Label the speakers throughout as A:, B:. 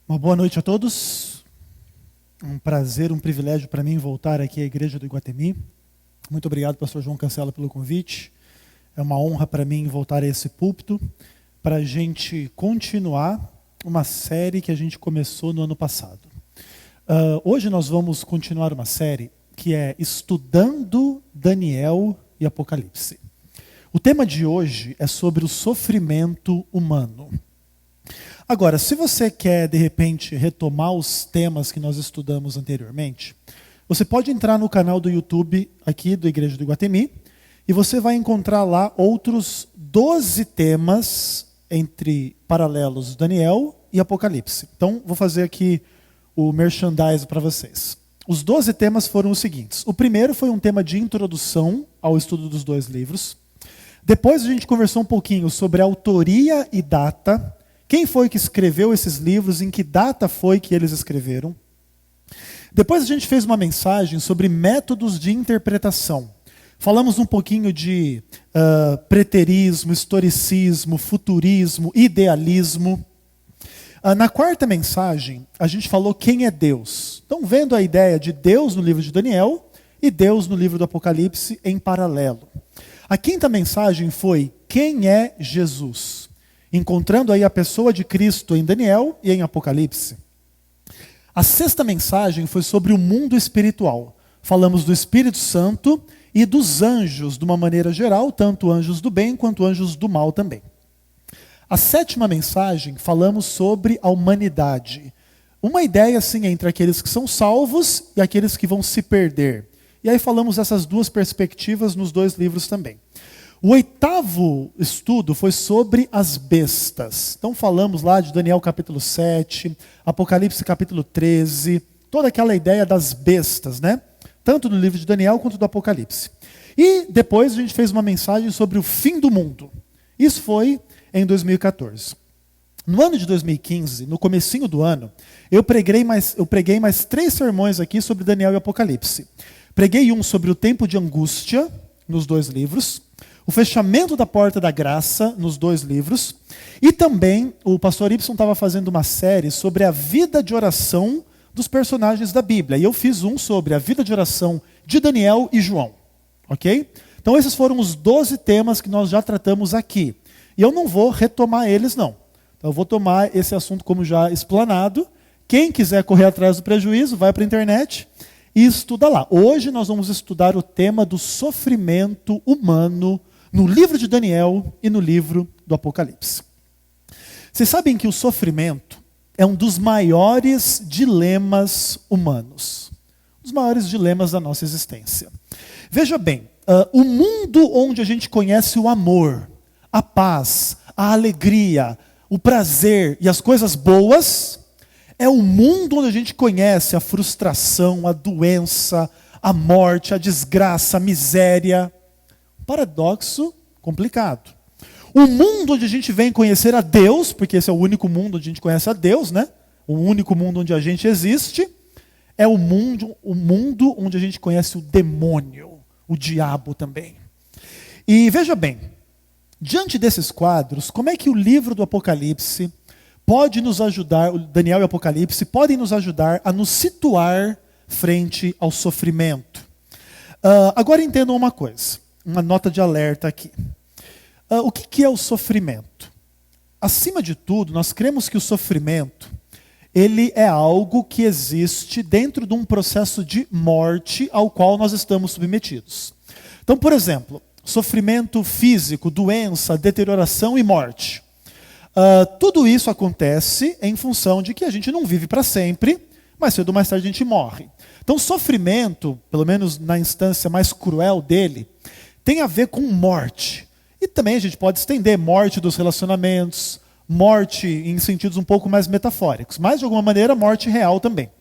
A: Uma boa noite a todos. Um prazer, um privilégio para mim voltar aqui à Igreja do Iguatemi. Muito obrigado, pastor João Cancela, pelo convite. É uma honra para mim voltar a esse púlpito para a gente continuar uma série que a gente começou no ano passado. Hoje nós vamos continuar uma série que é Estudando Daniel e Apocalipse. O tema de hoje é sobre o sofrimento humano. Agora, se você quer, de repente, retomar os temas que nós estudamos anteriormente, você pode entrar no canal do YouTube aqui do Igreja do Iguatemi e você vai encontrar lá outros 12 temas entre paralelos Daniel e Apocalipse. Então, vou fazer aqui o merchandise para vocês. Os 12 temas foram os seguintes. O primeiro foi um tema de introdução ao estudo dos dois livros. Depois a gente conversou um pouquinho sobre autoria e data. Quem foi que escreveu esses livros? Em que data foi que eles escreveram? Depois a gente fez uma mensagem sobre métodos de interpretação. Falamos um pouquinho de preterismo, historicismo, futurismo, idealismo. Na quarta mensagem, a gente falou quem é Deus. Então, vendo a ideia de Deus no livro de Daniel e Deus no livro do Apocalipse em paralelo. A quinta mensagem foi quem é Jesus? Encontrando aí a pessoa de Cristo em Daniel e em Apocalipse. A sexta mensagem foi sobre o mundo espiritual. Falamos do Espírito Santo e dos anjos, de uma maneira geral, tanto anjos do bem quanto anjos do mal também. A sétima mensagem, falamos sobre a humanidade. Uma ideia, assim, entre aqueles que são salvos e aqueles que vão se perder. E aí falamos essas duas perspectivas nos dois livros também. O oitavo estudo foi sobre as bestas. Então falamos lá de Daniel capítulo 7, Apocalipse capítulo 13, toda aquela ideia das bestas, né? Tanto no livro de Daniel quanto do Apocalipse. E depois a gente fez uma mensagem sobre o fim do mundo. Isso foi em 2014. No ano de 2015, no comecinho do ano, eu preguei mais 3 sermões aqui sobre Daniel e Apocalipse. Preguei um sobre o tempo de angústia, nos dois livros, o fechamento da porta da graça, nos dois livros, e também o pastor Ibson estava fazendo uma série sobre a vida de oração dos personagens da Bíblia. E eu fiz um sobre a vida de oração de Daniel e João. Ok? Então esses foram os 12 temas que nós já tratamos aqui. E eu não vou retomar eles, não. Então eu vou tomar esse assunto como já explanado. Quem quiser correr atrás do prejuízo, vai para a internet e estuda lá. Hoje nós vamos estudar o tema do sofrimento humano no livro de Daniel e no livro do Apocalipse. Vocês sabem que o sofrimento é um dos maiores dilemas humanos. Um dos maiores dilemas da nossa existência. Veja bem, o mundo onde a gente conhece o amor, a paz, a alegria, o prazer e as coisas boas, é o mundo onde a gente conhece a frustração, a doença, a morte, a desgraça, a miséria. Paradoxo complicado. O mundo onde a gente vem conhecer a Deus, porque esse é o único mundo onde a gente conhece a Deus, né? O único mundo onde a gente existe, é o mundo onde a gente conhece o demônio, o diabo também. E veja bem, diante desses quadros, como é que o livro do Apocalipse pode nos ajudar, o Daniel e o Apocalipse podem nos ajudar a nos situar frente ao sofrimento? Agora entendam uma coisa, uma nota de alerta aqui. O que é o sofrimento? Acima de tudo, nós cremos que o sofrimento, ele é algo que existe dentro de um processo de morte ao qual nós estamos submetidos. Então, por exemplo, sofrimento físico, doença, deterioração e morte. Tudo isso acontece em função de que a gente não vive para sempre, mas cedo ou mais tarde a gente morre. Então, sofrimento, pelo menos na instância mais cruel dele, tem a ver com morte. E também a gente pode estender morte dos relacionamentos, morte em sentidos um pouco mais metafóricos, mas de alguma maneira morte real também.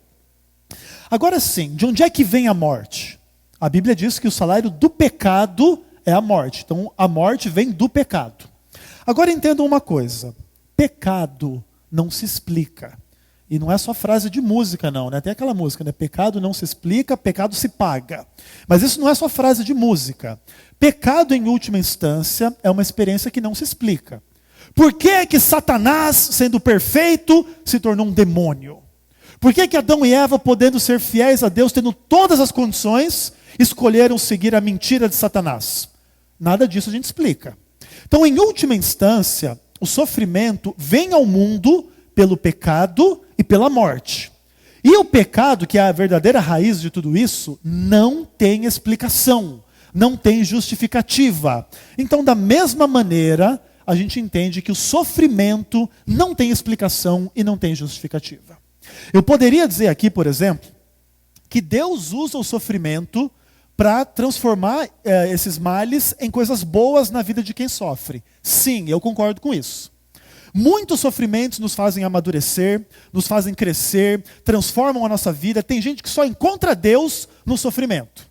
A: Agora sim, de onde é que vem a morte? A Bíblia diz que o salário do pecado é a morte. Então a morte vem do pecado. Agora entendam uma coisa, pecado não se explica. E não é só frase de música não, né? Tem aquela música, né? Pecado não se explica, pecado se paga. Mas isso não é só frase de música. Pecado, em última instância, é uma experiência que não se explica. Por que que Satanás, sendo perfeito, se tornou um demônio? Por que que Adão e Eva, podendo ser fiéis a Deus, tendo todas as condições, escolheram seguir a mentira de Satanás? Nada disso a gente explica. Então, em última instância, o sofrimento vem ao mundo pelo pecado e pela morte. E o pecado, que é a verdadeira raiz de tudo isso, não tem explicação, não tem justificativa. Então, da mesma maneira, a gente entende que o sofrimento não tem explicação e não tem justificativa. Eu poderia dizer aqui, por exemplo, que Deus usa o sofrimento para transformar esses males em coisas boas na vida de quem sofre. Sim, eu concordo com isso. Muitos sofrimentos nos fazem amadurecer, nos fazem crescer, transformam a nossa vida. Tem gente que só encontra Deus no sofrimento.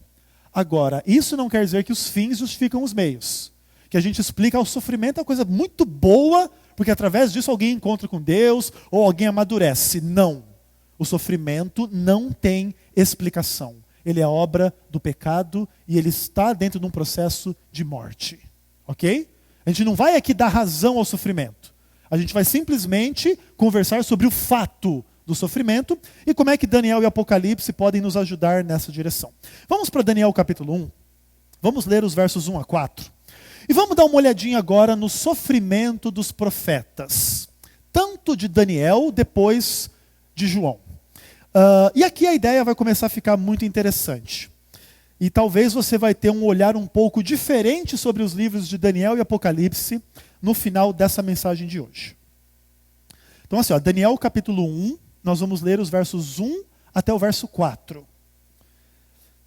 A: Agora, isso não quer dizer que os fins justificam os meios. Que a gente explica o sofrimento é uma coisa muito boa, porque através disso alguém encontra com Deus ou alguém amadurece. Não. O sofrimento não tem explicação. Ele é obra do pecado e ele está dentro de um processo de morte. Ok? A gente não vai aqui dar razão ao sofrimento. A gente vai simplesmente conversar sobre o fato do sofrimento e como é que Daniel e Apocalipse podem nos ajudar nessa direção. Vamos para Daniel capítulo 1. Vamos ler os versos 1 a 4. E vamos dar uma olhadinha agora no sofrimento dos profetas. Tanto de Daniel, depois de João. E aqui a ideia vai começar a ficar muito interessante. E talvez você vai ter um olhar um pouco diferente sobre os livros de Daniel e Apocalipse no final dessa mensagem de hoje. Então assim, Daniel capítulo 1, nós vamos ler os versos 1 até o verso 4.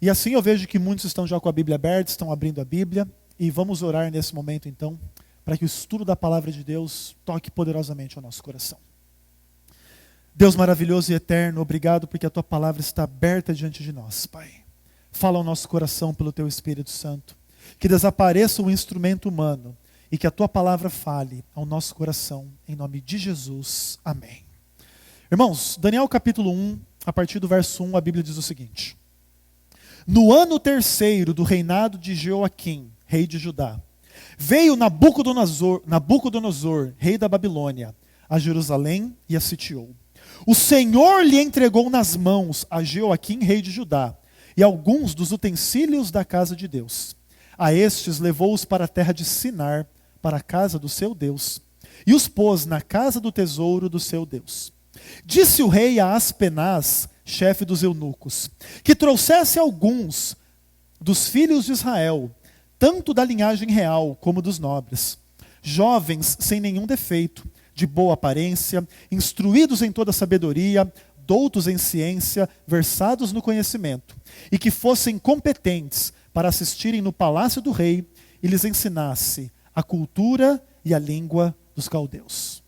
A: E assim eu vejo que muitos estão já com a Bíblia aberta, estão abrindo a Bíblia. E vamos orar nesse momento então, para que o estudo da palavra de Deus toque poderosamente ao nosso coração. Deus maravilhoso e eterno, obrigado porque a tua palavra está aberta diante de nós, Pai. Fala ao nosso coração pelo teu Espírito Santo. Que desapareça o instrumento humano e que a tua palavra fale ao nosso coração, em nome de Jesus. Amém. Irmãos, Daniel capítulo 1, a partir do verso 1, a Bíblia diz o seguinte. No ano 3º do reinado de Jeoaquim, rei de Judá, veio Nabucodonosor, rei da Babilônia, a Jerusalém e a sitiou. O Senhor lhe entregou nas mãos a Jeoaquim, rei de Judá, e alguns dos utensílios da casa de Deus. A estes levou-os para a terra de Sinar, para a casa do seu Deus, e os pôs na casa do tesouro do seu Deus. Disse o rei a Aspenaz, chefe dos eunucos, que trouxesse alguns dos filhos de Israel, tanto da linhagem real como dos nobres, jovens sem nenhum defeito, de boa aparência, instruídos em toda sabedoria, doutos em ciência, versados no conhecimento, e que fossem competentes para assistirem no palácio do rei e lhes ensinasse a cultura e a língua dos caldeus.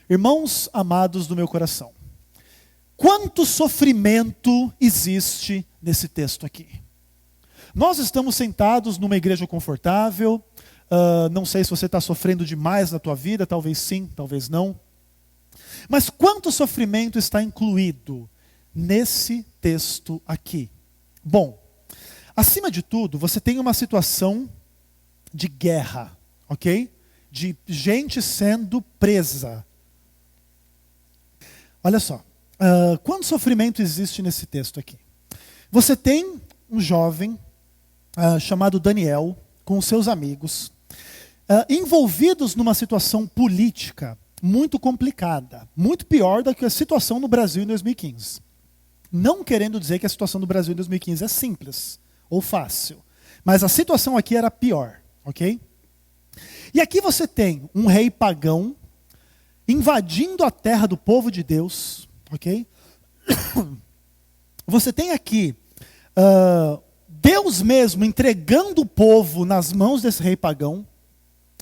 A: Irmãos amados do meu coração, quanto sofrimento existe nesse texto aqui? Nós estamos sentados numa igreja confortável, não sei se você está sofrendo demais na tua vida, talvez sim, talvez não. Mas quanto sofrimento está incluído nesse texto aqui? Bom, acima de tudo, você tem uma situação de guerra, ok? De gente sendo presa. Olha só, quanto sofrimento existe nesse texto aqui? Você tem um jovem chamado Daniel, com os seus amigos, envolvidos numa situação política muito complicada, muito pior do que a situação no Brasil em 2015. Não querendo dizer que a situação do Brasil em 2015 é simples ou fácil, mas a situação aqui era pior, ok? E aqui você tem um rei pagão invadindo a terra do povo de Deus, ok? Você tem aqui Deus mesmo entregando o povo nas mãos desse rei pagão.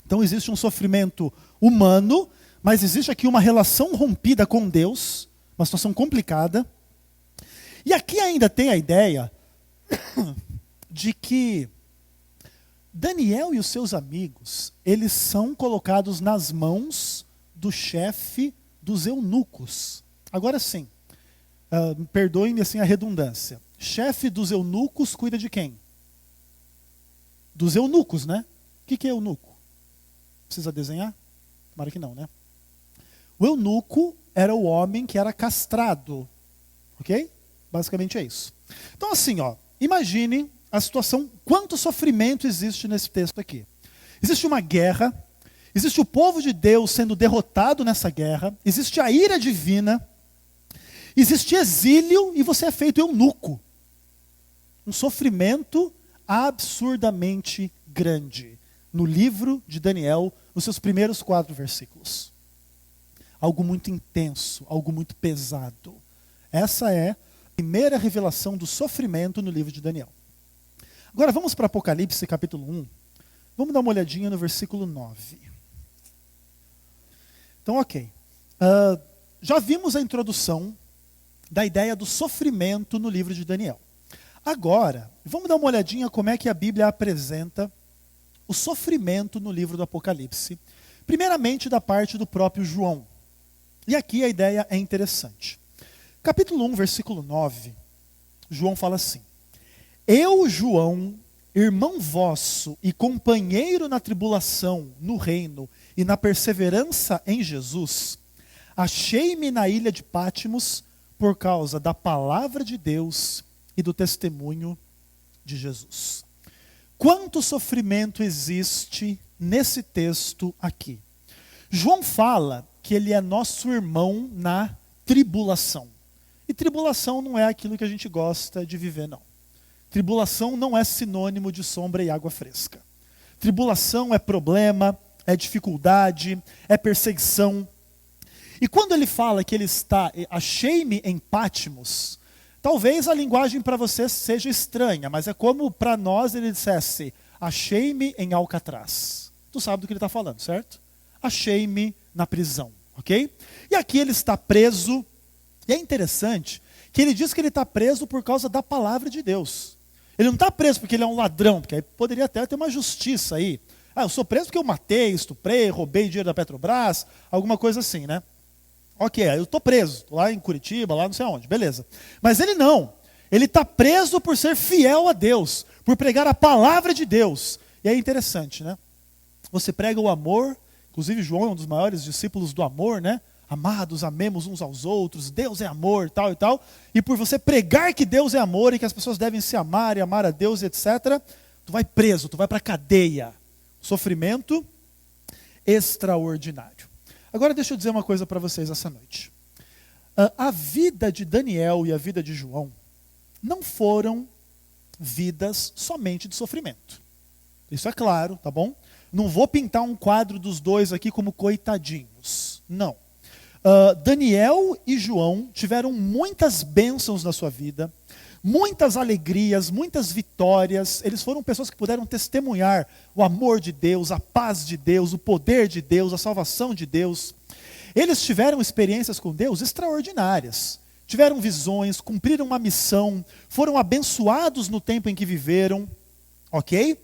A: Então existe um sofrimento humano, mas existe aqui uma relação rompida com Deus, uma situação complicada. E aqui ainda tem a ideia de que Daniel e os seus amigos, eles são colocados nas mãos do chefe dos eunucos. Agora sim, perdoem-me assim a redundância. Chefe dos eunucos cuida de quem? Dos eunucos, né? O que é eunuco? Precisa desenhar? Tomara que não, né? O eunuco era o homem que era castrado. Ok? Basicamente é isso. Então assim, imagine a situação, quanto sofrimento existe nesse texto aqui. Existe uma guerra, existe o povo de Deus sendo derrotado nessa guerra, existe a ira divina, existe exílio e você é feito eunuco. Um sofrimento absurdamente grande no livro de Daniel, nos seus primeiros 4 versículos. Algo muito intenso, algo muito pesado. Essa é a primeira revelação do sofrimento no livro de Daniel. Agora vamos para Apocalipse capítulo 1. Vamos dar uma olhadinha no versículo 9. Então, ok. Já vimos a introdução da ideia do sofrimento no livro de Daniel. Agora, vamos dar uma olhadinha como é que a Bíblia apresenta o sofrimento no livro do Apocalipse. Primeiramente da parte do próprio João. E aqui a ideia é interessante. Capítulo 1, versículo 9, João fala assim: Eu, João, irmão vosso e companheiro na tribulação, no reino e na perseverança em Jesus, achei-me na ilha de Patmos por causa da palavra de Deus e do testemunho de Jesus. Quanto sofrimento existe nesse texto aqui? João fala que ele é nosso irmão na tribulação. E tribulação não é aquilo que a gente gosta de viver, não. Tribulação não é sinônimo de sombra e água fresca. Tribulação é problema, é dificuldade, é perseguição. E quando ele fala que ele está, achei-me em Patmos, talvez a linguagem para você seja estranha, mas é como para nós ele dissesse, achei-me em Alcatraz. Tu sabe do que ele está falando, certo? Achei-me na prisão, ok? E aqui ele está preso, e é interessante que ele diz que ele está preso por causa da palavra de Deus. Ele não está preso porque ele é um ladrão, porque aí poderia até ter uma justiça aí. Eu sou preso porque eu matei, estuprei, roubei dinheiro da Petrobras, alguma coisa assim, né? Ok, eu estou preso, estou lá em Curitiba, lá não sei aonde, beleza. Mas ele não, ele está preso por ser fiel a Deus, por pregar a palavra de Deus. E é interessante, né? Você prega o amor, inclusive João é um dos maiores discípulos do amor, né? Amados, amemos uns aos outros, Deus é amor, tal e tal. E por você pregar que Deus é amor e que as pessoas devem se amar e amar a Deus, etc., tu vai preso, tu vai para a cadeia. Sofrimento extraordinário. Agora deixa eu dizer uma coisa para vocês essa noite. A vida de Daniel e a vida de João não foram vidas somente de sofrimento. Isso é claro, tá bom? Não vou pintar um quadro dos dois aqui como coitadinhos. Não. Daniel e João tiveram muitas bênçãos na sua vida, muitas alegrias, muitas vitórias. Eles foram pessoas que puderam testemunhar o amor de Deus, a paz de Deus, o poder de Deus, a salvação de Deus. Eles tiveram experiências com Deus extraordinárias. Tiveram visões, cumpriram uma missão, foram abençoados no tempo em que viveram, ok?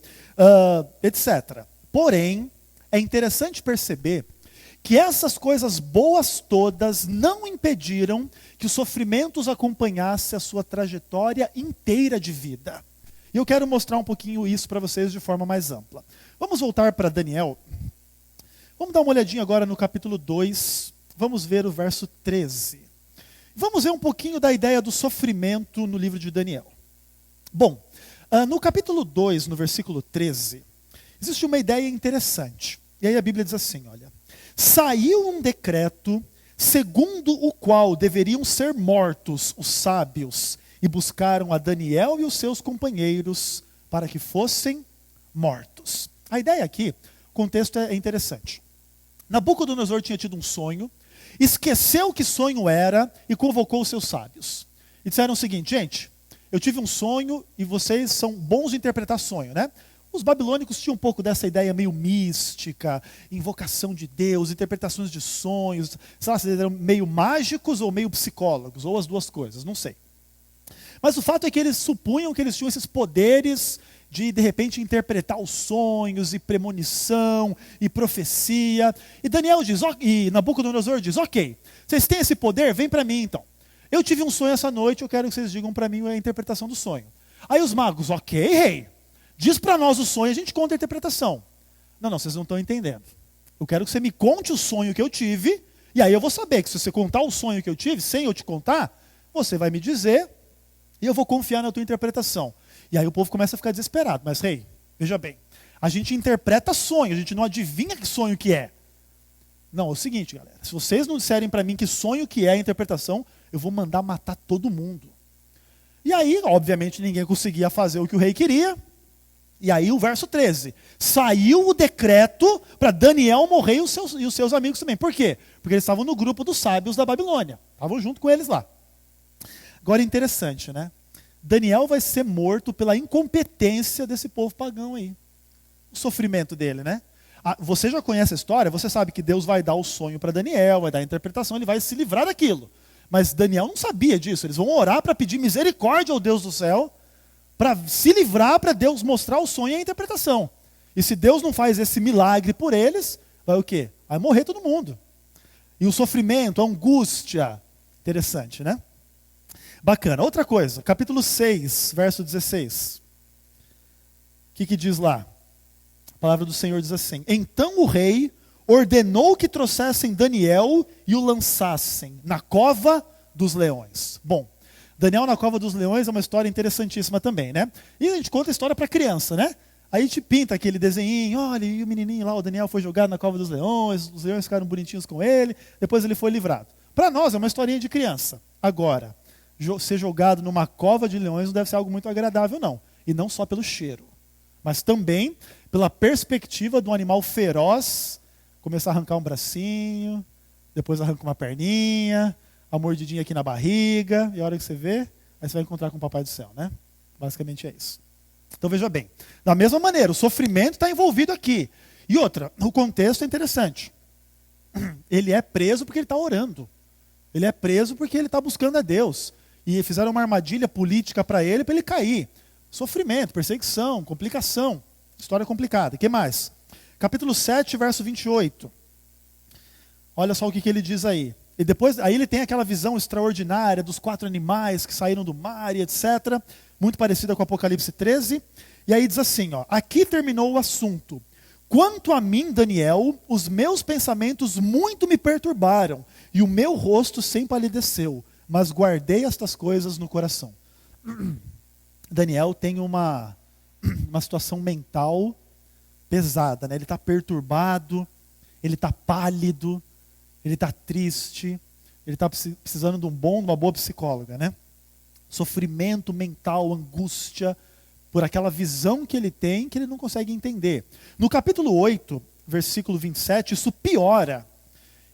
A: Etc. Porém, é interessante perceber que essas coisas boas todas não impediram que os sofrimentos acompanhassem a sua trajetória inteira de vida. E eu quero mostrar um pouquinho isso para vocês de forma mais ampla. Vamos voltar para Daniel. Vamos dar uma olhadinha agora no capítulo 2. Vamos ver o verso 13. Vamos ver um pouquinho da ideia do sofrimento no livro de Daniel. Bom, no capítulo 2, no versículo 13, existe uma ideia interessante. E aí a Bíblia diz assim, olha. Saiu um decreto segundo o qual deveriam ser mortos os sábios e buscaram a Daniel e os seus companheiros para que fossem mortos. A ideia aqui, o contexto é interessante. Nabucodonosor tinha tido um sonho, esqueceu que sonho era e convocou os seus sábios. E disseram o seguinte, gente, eu tive um sonho e vocês são bons de interpretar sonho, né? Os babilônicos tinham um pouco dessa ideia meio mística, invocação de Deus, interpretações de sonhos, sei lá, se eles eram meio mágicos ou meio psicólogos, ou as duas coisas, não sei. Mas o fato é que eles supunham que eles tinham esses poderes de repente, interpretar os sonhos, e premonição, e profecia. E Daniel diz, e Nabucodonosor diz, ok, vocês têm esse poder? Vem para mim então. Eu tive um sonho essa noite, eu quero que vocês digam para mim a interpretação do sonho. Aí os magos, ok, rei. Diz para nós o sonho, a gente conta a interpretação. Não, vocês não estão entendendo. Eu quero que você me conte o sonho que eu tive, e aí eu vou saber que se você contar o sonho que eu tive, sem eu te contar, você vai me dizer, e eu vou confiar na tua interpretação. E aí o povo começa a ficar desesperado. Mas, rei, veja bem, a gente interpreta sonho, a gente não adivinha que sonho que é. Não, é o seguinte, galera, se vocês não disserem para mim que sonho que é a interpretação, eu vou mandar matar todo mundo. E aí, obviamente, ninguém conseguia fazer o que o rei queria. E aí o verso 13. Saiu o decreto para Daniel morrer e os seus amigos também. Por quê? Porque eles estavam no grupo dos sábios da Babilônia. Estavam junto com eles lá. Agora, interessante, né? Daniel vai ser morto pela incompetência desse povo pagão aí. O sofrimento dele, né? Você já conhece a história, você sabe que Deus vai dar o sonho para Daniel, vai dar a interpretação, ele vai se livrar daquilo. Mas Daniel não sabia disso. Eles vão orar para pedir misericórdia ao Deus do céu, para se livrar, para Deus mostrar o sonho e a interpretação. E se Deus não faz esse milagre por eles, vai o quê? Vai morrer todo mundo. E o sofrimento, a angústia. Interessante, né? Bacana. Outra coisa, capítulo 6, verso 16. O que diz lá? A palavra do Senhor diz assim: Então o rei ordenou que trouxessem Daniel e o lançassem na cova dos leões. Bom, Daniel na cova dos leões é uma história interessantíssima também, né? E a gente conta a história para criança, né? Aí a gente pinta aquele desenhinho, olha, e o menininho lá, o Daniel foi jogado na cova dos leões, os leões ficaram bonitinhos com ele, depois ele foi livrado. Para nós é uma historinha de criança. Agora, ser jogado numa cova de leões não deve ser algo muito agradável, não. E não só pelo cheiro, mas também pela perspectiva de um animal feroz começar a arrancar um bracinho, depois arranca uma perninha, a mordidinha aqui na barriga, e a hora que você vê, aí você vai encontrar com o Papai do Céu, né? Basicamente é isso. Então veja bem, da mesma maneira, o sofrimento está envolvido aqui. E outra, o contexto é interessante. Ele é preso porque ele está orando. Ele é preso porque ele está buscando a Deus. E fizeram uma armadilha política para ele cair. Sofrimento, perseguição, complicação. História complicada. O que mais? Capítulo 7, verso 28. Olha só o que ele diz aí. E depois, aí ele tem aquela visão extraordinária dos 4 animais que saíram do mar e etc. Muito parecida com Apocalipse 13. E aí diz assim, ó, aqui terminou o assunto. Quanto a mim, Daniel, os meus pensamentos muito me perturbaram, e o meu rosto sem palideceu, mas guardei estas coisas no coração. Daniel tem uma situação mental pesada, né? Ele está perturbado, ele está pálido, ele está triste, ele está precisando de uma boa psicóloga, né? Sofrimento mental, angústia, por aquela visão que ele tem, que ele não consegue entender. No capítulo 8, versículo 27, isso piora.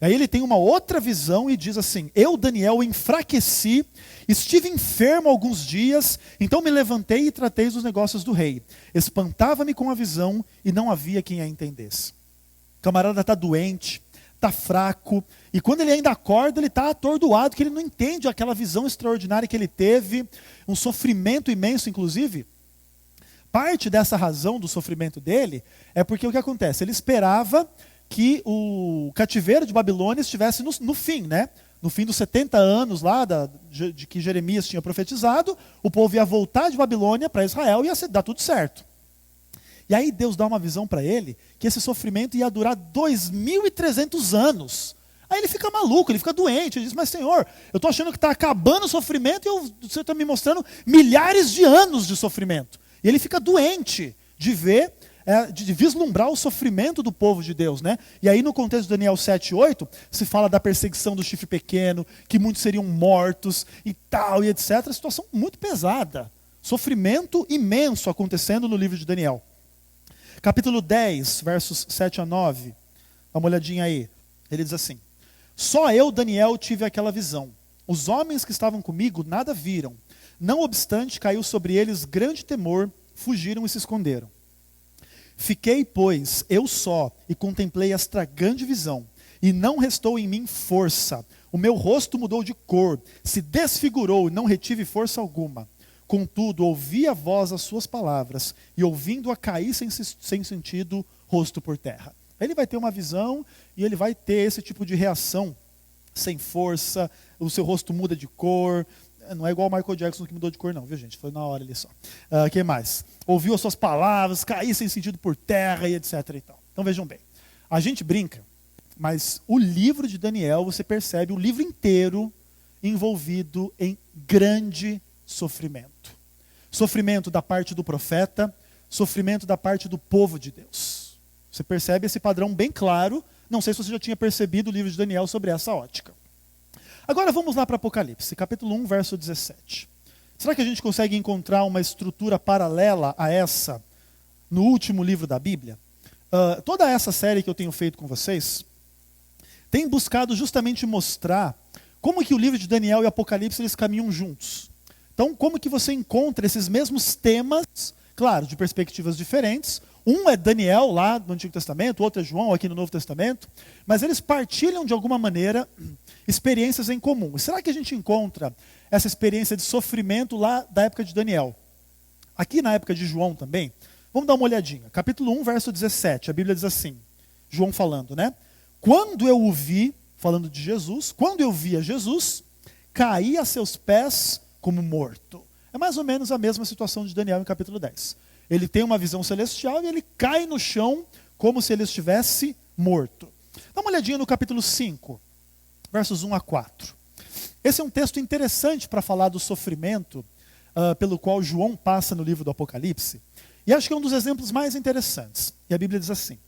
A: Aí ele tem uma outra visão e diz assim: eu, Daniel, enfraqueci, estive enfermo alguns dias, então me levantei e tratei dos negócios do rei. Espantava-me com a visão e não havia quem a entendesse. O camarada está doente, está fraco, e quando ele ainda acorda, ele está atordoado, que ele não entende aquela visão extraordinária que ele teve, um sofrimento imenso, inclusive. Parte dessa razão do sofrimento dele é porque o que acontece? Ele esperava que o cativeiro de Babilônia estivesse no fim, né? No fim dos 70 anos lá de que Jeremias tinha profetizado, o povo ia voltar de Babilônia para Israel e ia dar tudo certo. E aí Deus dá uma visão para ele que esse sofrimento ia durar 2.300 anos. Aí ele fica maluco, ele fica doente, ele diz: mas Senhor, eu estou achando que está acabando o sofrimento e você está me mostrando milhares de anos de sofrimento. E ele fica doente de ver, de vislumbrar o sofrimento do povo de Deus, né? E aí no contexto de Daniel 7:8, se fala da perseguição do chifre pequeno, que muitos seriam mortos e tal, e etc. Situação muito pesada. Sofrimento imenso acontecendo no livro de Daniel. Capítulo 10, versos 7 a 9. Dá uma olhadinha aí. Ele diz assim: só eu, Daniel, tive aquela visão. Os homens que estavam comigo nada viram. Não obstante, caiu sobre eles grande temor, fugiram e se esconderam. Fiquei, pois, eu só, e contemplei esta grande visão, e não restou em mim força. O meu rosto mudou de cor, se desfigurou, e não retive força alguma. Contudo, ouvi a voz as suas palavras, e ouvindo-a cair sem sentido, rosto por terra. Ele vai ter uma visão, e ele vai ter esse tipo de reação, sem força, o seu rosto muda de cor. Não é igual o Michael Jackson que mudou de cor não, viu gente? Foi na hora ali só. Que mais? Ouviu as suas palavras, cair sem sentido por terra e etc. E tal. Então vejam bem. A gente brinca, mas o livro de Daniel, você percebe o livro inteiro envolvido em grande sofrimento. Sofrimento da parte do profeta, sofrimento da parte do povo de Deus. Você percebe esse padrão bem claro. Não sei se você já tinha percebido o livro de Daniel sobre essa ótica. Agora vamos lá para Apocalipse, capítulo 1, verso 17. Será que a gente consegue encontrar uma estrutura paralela a essa no último livro da Bíblia? Toda essa série que eu tenho feito com vocês tem buscado justamente mostrar como que o livro de Daniel e Apocalipse eles caminham juntos. Então, como que você encontra esses mesmos temas, claro, de perspectivas diferentes. Um é Daniel lá no Antigo Testamento, o outro é João aqui no Novo Testamento, mas eles partilham de alguma maneira experiências em comum. E será que a gente encontra essa experiência de sofrimento lá da época de Daniel? Aqui na época de João também? Vamos dar uma olhadinha. Capítulo 1, verso 17, a Bíblia diz assim, João falando, né? Quando eu o vi, falando de Jesus, quando eu via Jesus, caí a seus pés como morto. É mais ou menos a mesma situação de Daniel em capítulo 10. Ele tem uma visão celestial e ele cai no chão como se ele estivesse morto. Dá uma olhadinha no capítulo 5, versos 1 a 4. Esse é um texto interessante para falar do sofrimento pelo qual João passa no livro do Apocalipse. E acho que é um dos exemplos mais interessantes. E a Bíblia diz assim: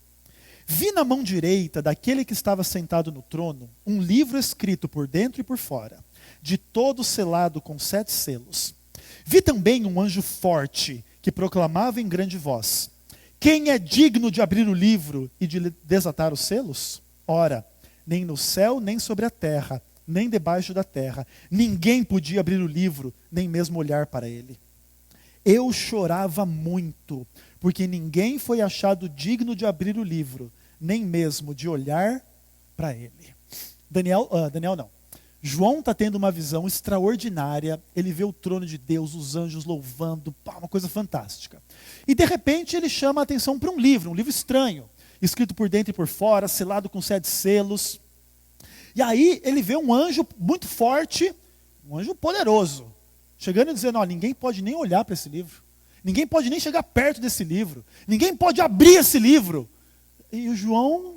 A: vi na mão direita daquele que estava sentado no trono um livro escrito por dentro e por fora, de todo selado com 7 selos. Vi também um anjo forte que proclamava em grande voz: quem é digno de abrir o livro e de desatar os selos? Ora, nem no céu, nem sobre a terra, nem debaixo da terra, ninguém podia abrir o livro, nem mesmo olhar para ele. Eu chorava muito, porque ninguém foi achado digno de abrir o livro, nem mesmo de olhar para ele. Daniel não. João está tendo uma visão extraordinária, ele vê o trono de Deus, os anjos louvando, uma coisa fantástica. E de repente ele chama a atenção para um livro estranho, escrito por dentro e por fora, selado com 7 selos. E aí ele vê um anjo muito forte, um anjo poderoso, chegando e dizendo: ó, ninguém pode nem olhar para esse livro, ninguém pode nem chegar perto desse livro, ninguém pode abrir esse livro. E o João,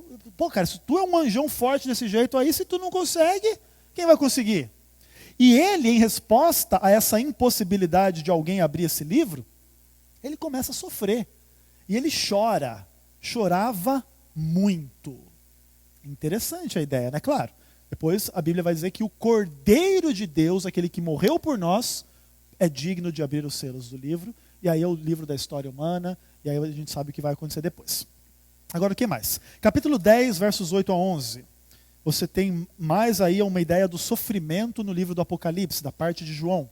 A: cara, se tu é um anjão forte desse jeito aí, se tu não consegue, quem vai conseguir? E ele, em resposta a essa impossibilidade de alguém abrir esse livro, ele começa a sofrer. E ele chorava muito. Interessante a ideia, né? Claro. Depois a Bíblia vai dizer que o Cordeiro de Deus, aquele que morreu por nós, é digno de abrir os selos do livro. E aí é o livro da história humana, e aí a gente sabe o que vai acontecer depois. Agora o que mais? Capítulo 10, versos 8 a 11. Você tem mais aí uma ideia do sofrimento no livro do Apocalipse, da parte de João.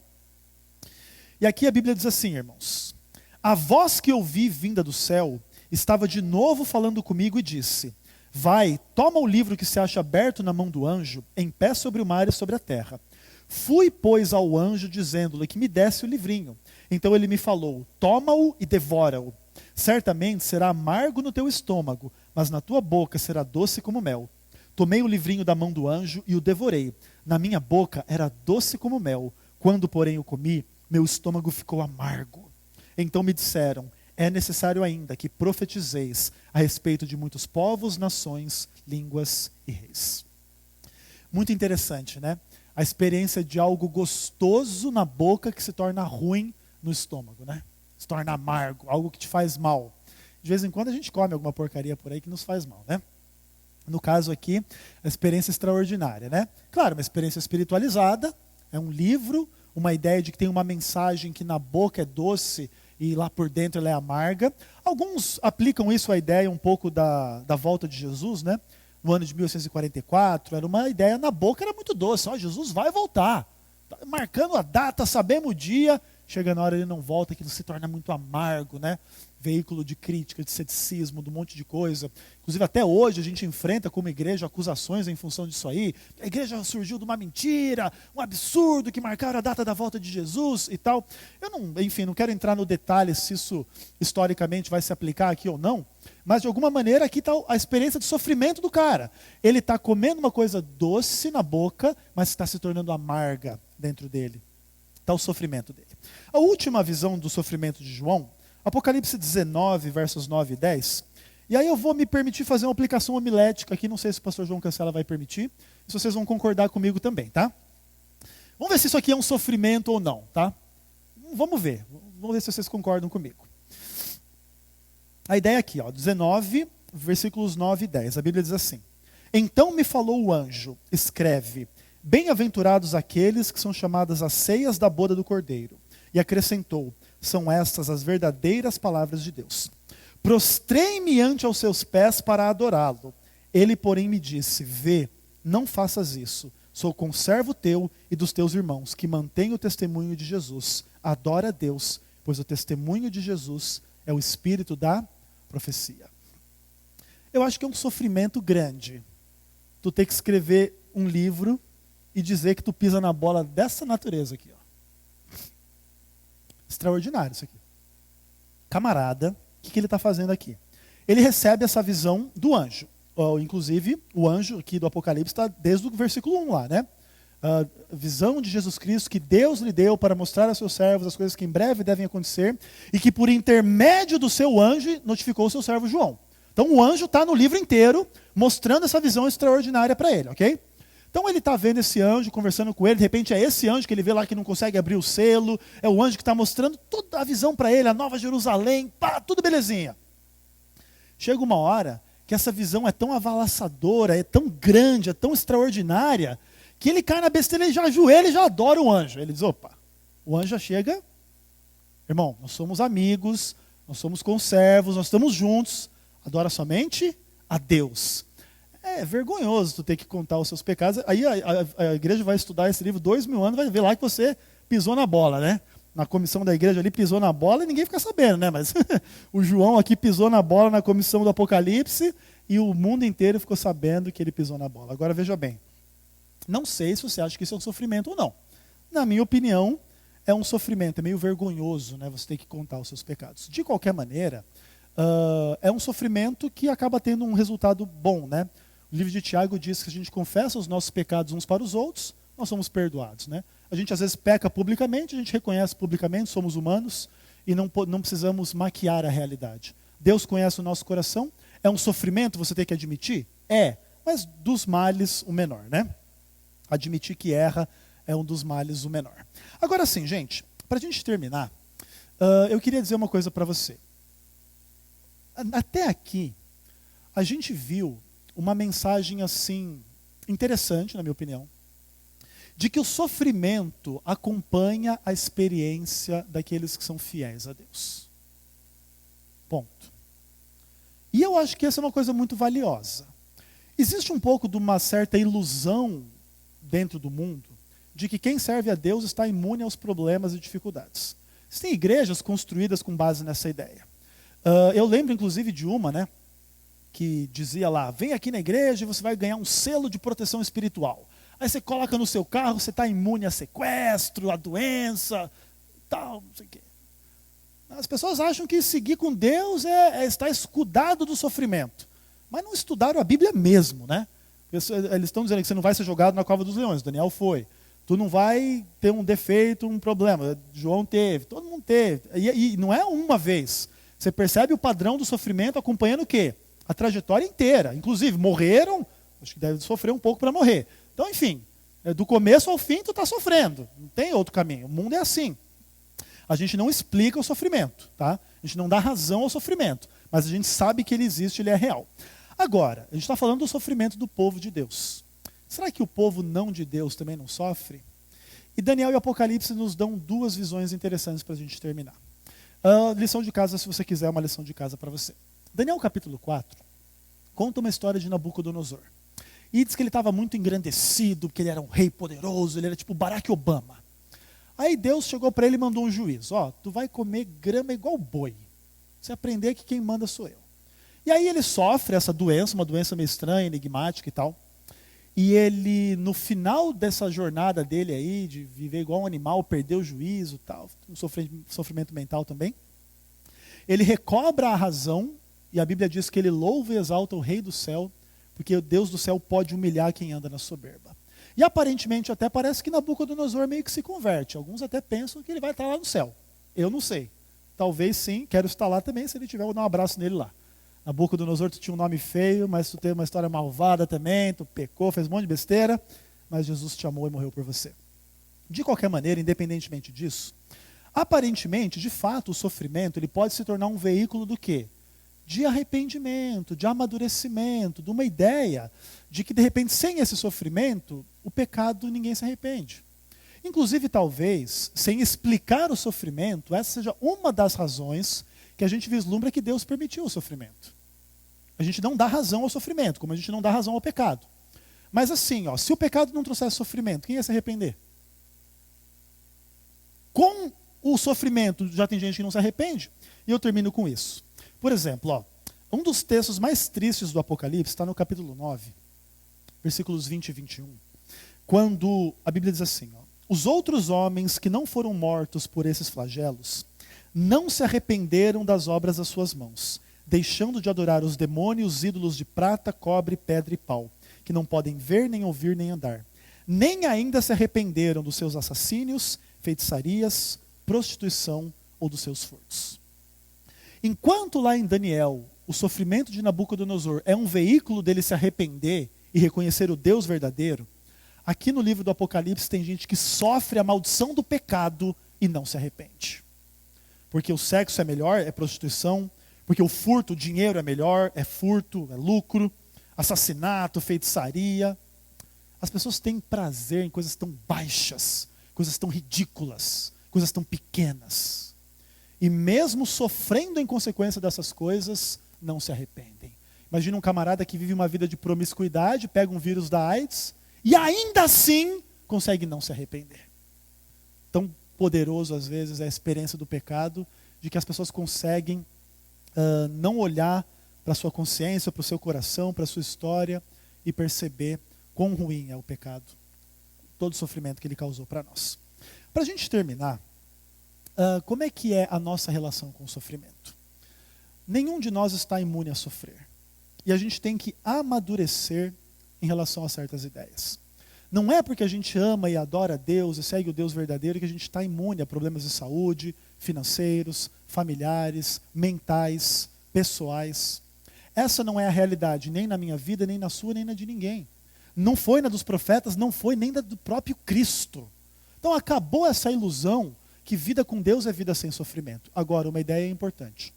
A: E aqui a Bíblia diz assim, irmãos: a voz que ouvi vinda do céu estava de novo falando comigo e disse: vai, toma o livro que se acha aberto na mão do anjo, em pé sobre o mar e sobre a terra. Fui, pois, ao anjo, dizendo-lhe que me desse o livrinho. Então ele me falou: toma-o e devora-o. Certamente será amargo no teu estômago, mas na tua boca será doce como mel. Tomei o livrinho da mão do anjo e o devorei. Na minha boca era doce como mel. Quando, porém, o comi, meu estômago ficou amargo. Então me disseram: é necessário ainda que profetizeis a respeito de muitos povos, nações, línguas e reis. Muito interessante, né? A experiência de algo gostoso na boca que se torna ruim no estômago, né? Se torna amargo, algo que te faz mal. De vez em quando a gente come alguma porcaria por aí que nos faz mal, né? No caso aqui, a experiência extraordinária, né? Claro, uma experiência espiritualizada, é um livro, uma ideia de que tem uma mensagem que na boca é doce e lá por dentro ela é amarga. Alguns aplicam isso à ideia um pouco da volta de Jesus, né? No ano de 1844, era uma ideia, na boca era muito doce: ó, Jesus vai voltar, tá marcando a data, sabemos o dia, chega na hora ele não volta, aquilo se torna muito amargo, né? Veículo de crítica, de ceticismo, de um monte de coisa. Inclusive até hoje a gente enfrenta como igreja acusações em função disso aí. A igreja surgiu de uma mentira, um absurdo que marcaram a data da volta de Jesus e tal. Eu não quero entrar no detalhe se isso historicamente vai se aplicar aqui ou não, mas de alguma maneira aqui está a experiência de sofrimento do cara. Ele está comendo uma coisa doce na boca, mas está se tornando amarga dentro dele. Está o sofrimento dele. A última visão do sofrimento de João, Apocalipse 19, versos 9 e 10, E aí eu vou me permitir fazer uma aplicação homilética aqui, não sei se o pastor João Cancela vai permitir, se vocês vão concordar comigo também, tá? Vamos ver se isso aqui é um sofrimento ou não, tá? Vamos ver se vocês concordam comigo. A ideia aqui, ó, 19, versículos 9 e 10, a Bíblia diz assim: Então me falou o anjo, escreve, bem-aventurados aqueles que são chamadas as ceias da boda do Cordeiro. E acrescentou, são estas as verdadeiras palavras de Deus. Prostrei-me ante aos seus pés para adorá-lo. Ele, porém, me disse, vê, não faças isso. Sou conservo teu e dos teus irmãos, que mantém o testemunho de Jesus. Adora a Deus, pois o testemunho de Jesus é o espírito da profecia. Eu acho que é um sofrimento grande tu ter que escrever um livro e dizer que tu pisa na bola dessa natureza aqui, ó. Extraordinário isso aqui. Camarada, o que ele está fazendo aqui? Ele recebe essa visão do anjo. Inclusive, o anjo aqui do Apocalipse está desde o versículo 1 lá, né? A visão de Jesus Cristo que Deus lhe deu para mostrar a seus servos as coisas que em breve devem acontecer e que por intermédio do seu anjo notificou o seu servo João. Então o anjo está no livro inteiro mostrando essa visão extraordinária para ele, ok? Então ele está vendo esse anjo, conversando com ele, de repente é esse anjo que ele vê lá que não consegue abrir o selo, é o anjo que está mostrando toda a visão para ele, a Nova Jerusalém, pá, tudo belezinha. Chega uma hora que essa visão é tão avalaçadora, é tão grande, é tão extraordinária, que ele cai na besteira, ele já ajoelha e já adora o anjo. Ele diz, opa, o anjo já chega, irmão, nós somos amigos, nós somos conservos, nós estamos juntos, adora somente a Deus. É vergonhoso tu ter que contar os seus pecados. Aí a igreja vai estudar esse livro 2000 anos, vai ver lá que você pisou na bola, né? Na comissão da igreja ali pisou na bola e ninguém fica sabendo, né? Mas o João aqui pisou na bola na comissão do Apocalipse e o mundo inteiro ficou sabendo que ele pisou na bola. Agora veja bem, não sei se você acha que isso é um sofrimento ou não. Na minha opinião, é um sofrimento, é meio vergonhoso, né? Você ter que contar os seus pecados. De qualquer maneira, é um sofrimento que acaba tendo um resultado bom, né? O livro de Tiago diz que a gente confessa os nossos pecados uns para os outros, nós somos perdoados, né? A gente às vezes peca publicamente, a gente reconhece publicamente, somos humanos e não precisamos maquiar a realidade. Deus conhece o nosso coração, é um sofrimento você ter que admitir? É, mas dos males o menor, né? Admitir que erra é um dos males o menor. Agora sim, gente, para a gente terminar, eu queria dizer uma coisa para você. Até aqui, a gente viu uma mensagem assim, interessante, na minha opinião, de que o sofrimento acompanha a experiência daqueles que são fiéis a Deus. Ponto. E eu acho que essa é uma coisa muito valiosa. Existe um pouco de uma certa ilusão dentro do mundo de que quem serve a Deus está imune aos problemas e dificuldades. Existem igrejas construídas com base nessa ideia. Eu lembro inclusive de uma, né, que dizia lá, vem aqui na igreja e você vai ganhar um selo de proteção espiritual. Aí você coloca no seu carro, você está imune a sequestro, a doença, tal, não sei o quê. As pessoas acham que seguir com Deus é estar escudado do sofrimento. Mas não estudaram a Bíblia mesmo, né? Eles estão dizendo que você não vai ser jogado na cova dos leões, Daniel foi. Tu não vai ter um defeito, um problema. João teve, todo mundo teve. E não é uma vez. Você percebe o padrão do sofrimento acompanhando o quê? A trajetória inteira. Inclusive, morreram, acho que deve sofrer um pouco para morrer. Então, enfim, do começo ao fim tu está sofrendo. Não tem outro caminho. O mundo é assim. A gente não explica o sofrimento, tá? A gente não dá razão ao sofrimento. Mas a gente sabe que ele existe, ele é real. Agora, a gente está falando do sofrimento do povo de Deus. Será que o povo não de Deus também não sofre? E Daniel e Apocalipse nos dão duas visões interessantes para a gente terminar. Lição de casa, se você quiser, uma lição de casa para você. Daniel capítulo 4 conta uma história de Nabucodonosor. E diz que ele estava muito engrandecido, que ele era um rei poderoso, ele era tipo Barack Obama. Aí Deus chegou para ele e mandou um juiz. Tu vai comer grama igual boi. Você aprender que quem manda sou eu. E aí ele sofre essa doença, uma doença meio estranha, enigmática e tal. E ele, no final dessa jornada dele aí, de viver igual um animal, perdeu o juízo e tal, um sofrimento mental também, ele recobra a razão, e a Bíblia diz que ele louva e exalta o Rei do céu, porque o Deus do céu pode humilhar quem anda na soberba. E aparentemente até parece que Nabucodonosor meio que se converte. Alguns até pensam que ele vai estar lá no céu. Eu não sei. Talvez sim, quero estar lá também, se ele tiver, eu vou dar um abraço nele lá. Nabucodonosor, tu tinha um nome feio, mas tu teve uma história malvada também, tu pecou, fez um monte de besteira, mas Jesus te amou e morreu por você. De qualquer maneira, independentemente disso, aparentemente, de fato, o sofrimento ele pode se tornar um veículo do quê? De arrependimento, de amadurecimento, de uma ideia de que, de repente, sem esse sofrimento, o pecado ninguém se arrepende. Inclusive, talvez, sem explicar o sofrimento, essa seja uma das razões que a gente vislumbra que Deus permitiu o sofrimento. A gente não dá razão ao sofrimento, como a gente não dá razão ao pecado. Mas assim, se o pecado não trouxesse sofrimento, quem ia se arrepender? Com o sofrimento, já tem gente que não se arrepende, e eu termino com isso. Por exemplo, um dos textos mais tristes do Apocalipse está no capítulo 9, versículos 20 e 21, quando a Bíblia diz assim, os outros homens que não foram mortos por esses flagelos, não se arrependeram das obras das suas mãos, deixando de adorar os demônios, os ídolos de prata, cobre, pedra e pau, que não podem ver, nem ouvir, nem andar. Nem ainda se arrependeram dos seus assassínios, feitiçarias, prostituição ou dos seus furtos. Enquanto lá em Daniel, o sofrimento de Nabucodonosor é um veículo dele se arrepender e reconhecer o Deus verdadeiro, aqui no livro do Apocalipse tem gente que sofre a maldição do pecado e não se arrepende. Porque o sexo é melhor, é prostituição, porque o furto, o dinheiro é melhor, é furto, é lucro, assassinato, feitiçaria. As pessoas têm prazer em coisas tão baixas, coisas tão ridículas, coisas tão pequenas. E mesmo sofrendo em consequência dessas coisas, não se arrependem. Imagina um camarada que vive uma vida de promiscuidade, pega um vírus da AIDS, e ainda assim consegue não se arrepender. Tão poderoso às vezes é a experiência do pecado, de que as pessoas conseguem não olhar para a sua consciência, para o seu coração, para a sua história e perceber quão ruim é o pecado, todo o sofrimento que ele causou para nós. Para a gente terminar, como é que é a nossa relação com o sofrimento? Nenhum de nós está imune a sofrer. E a gente tem que amadurecer em relação a certas ideias. Não é porque a gente ama e adora Deus e segue o Deus verdadeiro que a gente está imune a problemas de saúde, financeiros, familiares, mentais, pessoais. Essa não é a realidade, nem na minha vida, nem na sua, nem na de ninguém. Não foi na dos profetas, não foi nem na do próprio Cristo. Então acabou essa ilusão que vida com Deus é vida sem sofrimento. Agora, uma ideia importante.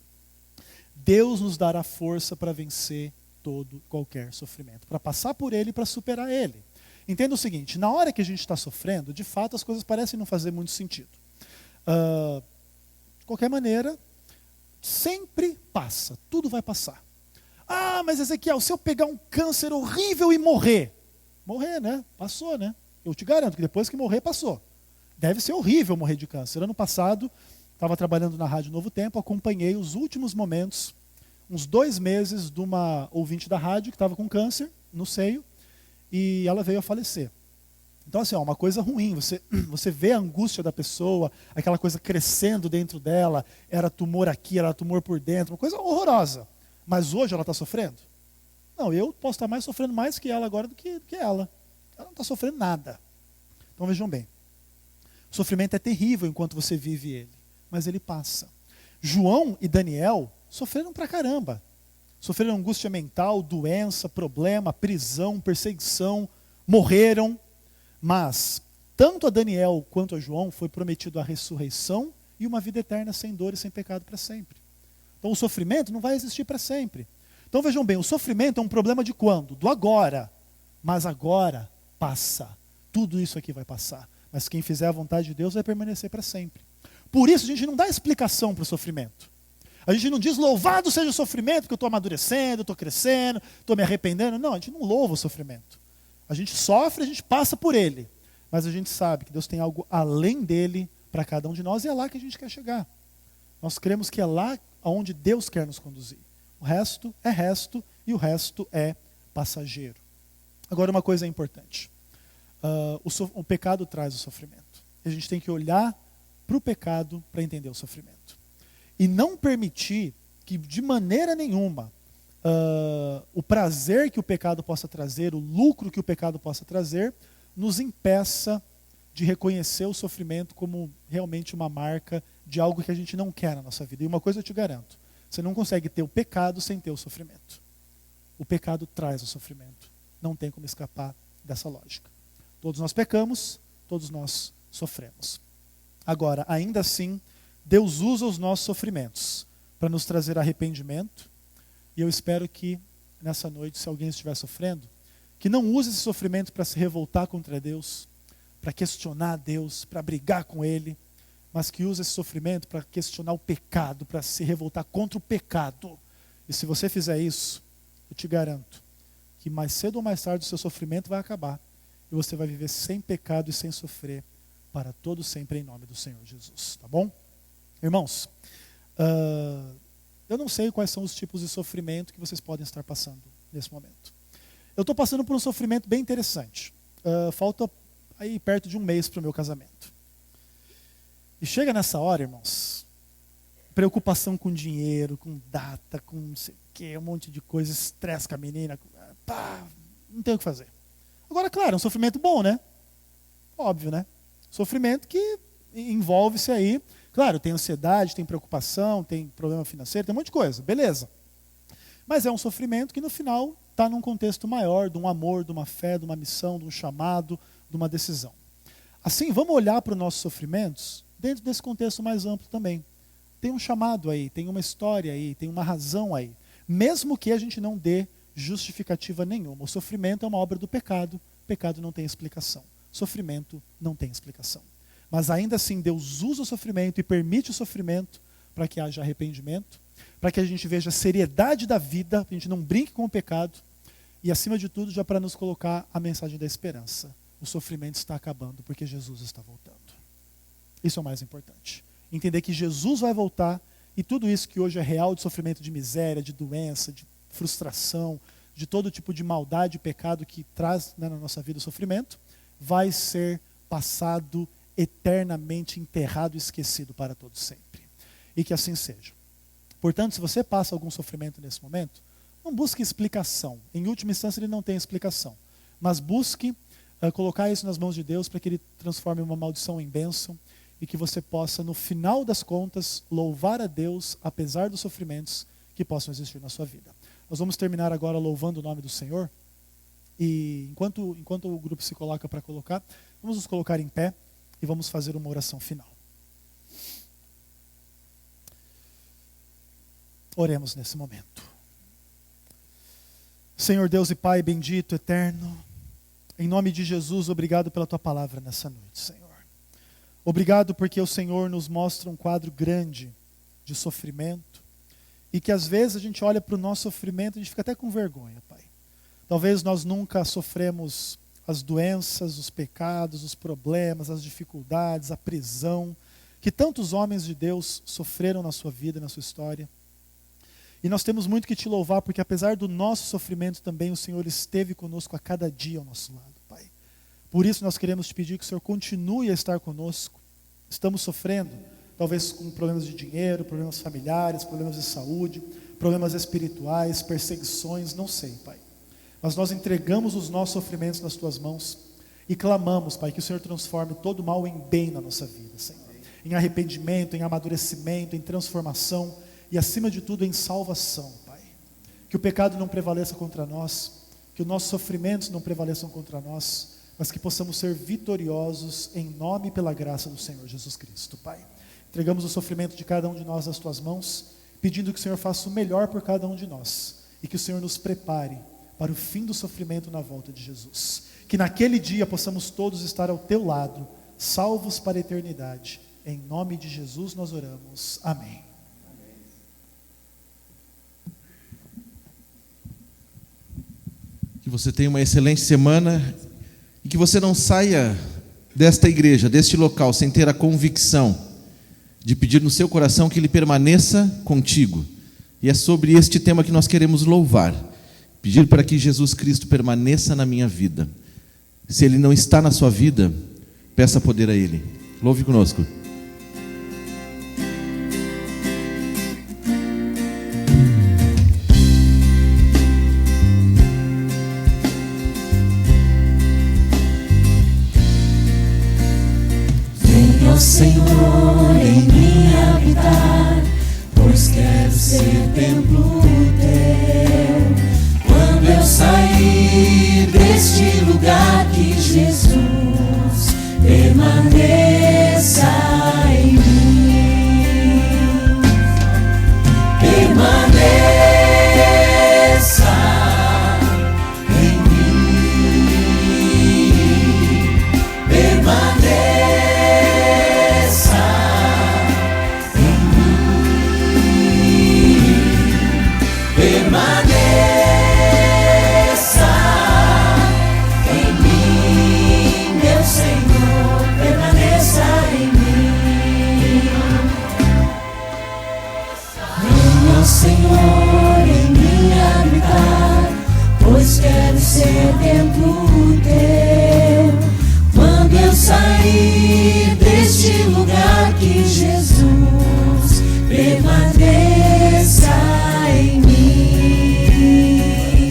A: Deus nos dará força para vencer todo qualquer sofrimento, para passar por ele e para superar ele. Entenda o seguinte, na hora que a gente está sofrendo, de fato as coisas parecem não fazer muito sentido. De qualquer maneira, sempre passa, tudo vai passar. Ah, mas Ezequiel, se eu pegar um câncer horrível e morrer? Morrer, né? Passou, né? Eu te garanto que depois que morrer, passou. Deve ser horrível morrer de câncer. Ano passado, estava trabalhando na Rádio Novo Tempo, acompanhei os últimos momentos, uns 2 meses, de uma ouvinte da rádio que estava com câncer no seio, e ela veio a falecer. Então, assim, uma coisa ruim, você vê a angústia da pessoa, aquela coisa crescendo dentro dela, era tumor aqui, era tumor por dentro, uma coisa horrorosa. Mas hoje ela está sofrendo? Não, eu posso estar sofrendo mais que ela agora do que ela. Ela não está sofrendo nada. Então vejam bem, o sofrimento é terrível enquanto você vive ele, mas ele passa. João e Daniel sofreram pra caramba. Sofreram angústia mental, doença, problema, prisão, perseguição, morreram. Mas, tanto a Daniel quanto a João foi prometido a ressurreição e uma vida eterna sem dor e sem pecado para sempre. Então o sofrimento não vai existir para sempre. Então vejam bem, o sofrimento é um problema de quando? Do agora. Mas agora passa. Tudo isso aqui vai passar. Mas quem fizer a vontade de Deus vai permanecer para sempre. Por isso a gente não dá explicação para o sofrimento. A gente não diz louvado seja o sofrimento, porque eu estou amadurecendo, estou crescendo, estou me arrependendo. Não, a gente não louva o sofrimento. A gente sofre, a gente passa por ele. Mas a gente sabe que Deus tem algo além dele para cada um de nós e é lá que a gente quer chegar. Nós cremos que é lá onde Deus quer nos conduzir. O resto é resto e o resto é passageiro. Agora uma coisa é importante. O pecado traz o sofrimento. A gente tem que olhar para o pecado para entender o sofrimento. E não permitir que de maneira nenhuma o prazer que o pecado possa trazer, o lucro que o pecado possa trazer, nos impeça de reconhecer o sofrimento como realmente uma marca de algo que a gente não quer na nossa vida. E uma coisa eu te garanto, Você não consegue ter o pecado sem ter o sofrimento. O pecado traz o sofrimento. Não tem como escapar dessa lógica. Todos nós pecamos, todos nós sofremos. Agora, ainda assim, Deus usa os nossos sofrimentos para nos trazer arrependimento. E eu espero que nessa noite, se alguém estiver sofrendo, que não use esse sofrimento para se revoltar contra Deus, para questionar Deus, para brigar com Ele, mas que use esse sofrimento para questionar o pecado, para se revoltar contra o pecado. E se você fizer isso, eu te garanto que mais cedo ou mais tarde o seu sofrimento vai acabar e você vai viver sem pecado e sem sofrer para todo sempre em nome do Senhor Jesus, tá bom? Irmãos, eu não sei quais são os tipos de sofrimento que vocês podem estar passando nesse momento. Eu estou passando por um sofrimento bem interessante. Falta aí perto de um mês para o meu casamento. E chega nessa hora, irmãos, preocupação com dinheiro, com data, com não sei o quê, um monte de coisa, estresse com a menina, não tem o que fazer. Agora, claro, é um sofrimento bom, né? Óbvio, né? Sofrimento que envolve-se aí, claro, tem ansiedade, tem preocupação, tem problema financeiro, tem um monte de coisa, beleza. Mas é um sofrimento que no final está num contexto maior, de um amor, de uma fé, de uma missão, de um chamado, de uma decisão. Assim, vamos olhar para os nossos sofrimentos dentro desse contexto mais amplo também. Tem um chamado aí, tem uma história aí, tem uma razão aí. Mesmo que a gente não dê justificativa nenhuma. O sofrimento é uma obra do pecado. O pecado não tem explicação. Sofrimento não tem explicação. Mas ainda assim, Deus usa o sofrimento e permite o sofrimento para que haja arrependimento, para que a gente veja a seriedade da vida, para que a gente não brinque com o pecado e, acima de tudo, já para nos colocar a mensagem da esperança. O sofrimento está acabando porque Jesus está voltando. Isso é o mais importante. Entender que Jesus vai voltar e tudo isso que hoje é real de sofrimento, de miséria, de doença, de frustração, de todo tipo de maldade e pecado que traz, né, na nossa vida o sofrimento, vai ser passado eternamente, enterrado e esquecido para todo sempre. E que assim seja. Portanto, se você passa algum sofrimento nesse momento, não busque explicação. Em última instância, ele não tem explicação. Mas busque colocar isso nas mãos de Deus para que Ele transforme uma maldição em bênção e que você possa, no final das contas, louvar a Deus, apesar dos sofrimentos que possam existir na sua vida. Nós vamos terminar agora louvando o nome do Senhor. E enquanto o grupo se coloca para colocar, vamos nos colocar em pé e vamos fazer uma oração final. Oremos nesse momento. Senhor Deus e Pai bendito, eterno, em nome de Jesus, obrigado pela Tua palavra nessa noite, Senhor. Obrigado porque o Senhor nos mostra um quadro grande de sofrimento e que às vezes a gente olha para o nosso sofrimento e a gente fica até com vergonha, Pai. Talvez nós nunca sofremos as doenças, os pecados, os problemas, as dificuldades, a prisão, que tantos homens de Deus sofreram na sua vida, na sua história. E nós temos muito que Te louvar, porque apesar do nosso sofrimento também, o Senhor esteve conosco a cada dia ao nosso lado, Pai. Por isso nós queremos Te pedir que o Senhor continue a estar conosco. Estamos sofrendo, talvez com problemas de dinheiro, problemas familiares, problemas de saúde, problemas espirituais, perseguições, não sei, Pai. Mas nós entregamos os nossos sofrimentos nas Tuas mãos e clamamos, Pai, que o Senhor transforme todo mal em bem na nossa vida, Senhor. Em arrependimento, em amadurecimento, em transformação e, acima de tudo, em salvação, Pai. Que o pecado não prevaleça contra nós, que os nossos sofrimentos não prevaleçam contra nós, mas que possamos ser vitoriosos em nome e pela graça do Senhor Jesus Cristo, Pai. Entregamos o sofrimento de cada um de nós nas Tuas mãos, pedindo que o Senhor faça o melhor por cada um de nós e que o Senhor nos prepare para o fim do sofrimento na volta de Jesus. Que naquele dia possamos todos estar ao Teu lado, salvos para a eternidade. Em nome de Jesus nós oramos. Amém.
B: Que você tenha uma excelente semana e que você não saia desta igreja, deste local, sem ter a convicção de pedir no seu coração que Ele permaneça contigo. E é sobre este tema que nós queremos louvar. Pedir para que Jesus Cristo permaneça na minha vida. Se Ele não está na sua vida, peça poder a Ele. Louve conosco.
C: Senhor, em mim habitar, pois quero ser templo teu. Quando eu sair deste lugar, que Jesus permaneça em mim. Permaneça em mim. Permaneça em mim. Permaneça em mim, meu Senhor. Permaneça em mim. Venha, Senhor, em mim habitar, pois quero ser templo teu. Quando eu sair deste lugar, que Jesus permaneça em mim.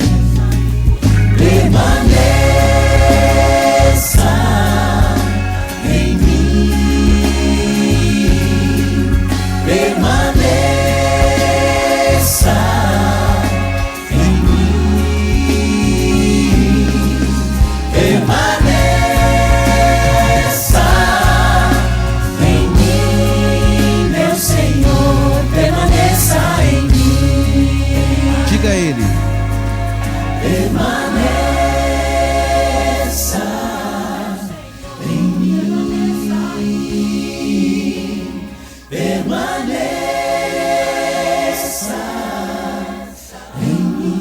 C: Permaneça em mim. Permaneça em mim. Permaneça em mim, meu Senhor. Permaneça em mim.
B: Diga a Ele.
C: Permaneça em mim. Permaneça em mim.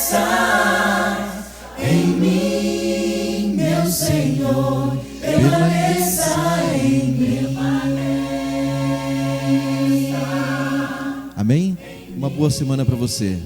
C: Permaneça em mim, meu Senhor. Permaneça em mim.
B: Amém? Uma boa semana para você.